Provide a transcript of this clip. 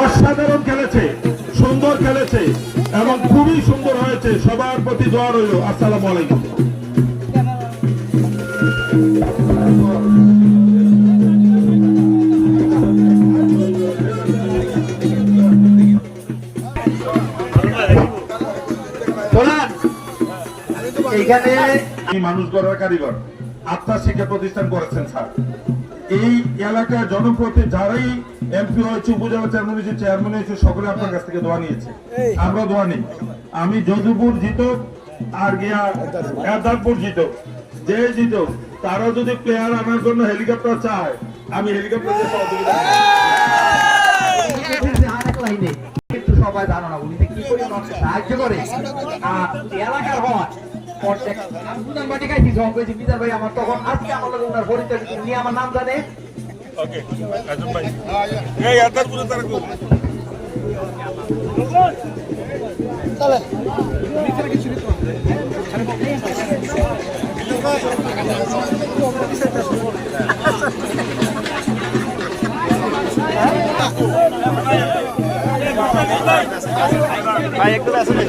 অসাধারণ খেলেছে, সুন্দর খেলেছে এবং খুবই সুন্দর হয়েছে। সবার প্রতি দোয়া রইল। আসসালামু আলাইকুম। মানুষ গড়ার কারিগর আত্মা শিক্ষা প্রতিষ্ঠান করেছেন স্যার। এই এলাকার জনপ্রতি যারাই এমপি হয়েছে, উপজেলা চেয়ারম্যান হয়েছে, চেয়ারম্যান হয়েছে, সকলে আপনার কাছ থেকে দোয়া নিয়েছে। আমরা দোয়া নিই। আমি যদুপুর জিতো আর গিয়া এরদারপুর জিতো, যে জিতো তারা যদি প্লেয়ার আনার জন্য হেলিকপ্টার চায়, আমি হেলিকপ্টার দিয়ে সহযোগিতা সবাই জানো না উনি কি করে সাহায্য করে এলাকার হয় আমার তখন আজকে আমার ওনার পরিচয় নিয়ে আমার নাম জানে। ভাই একটু আসলে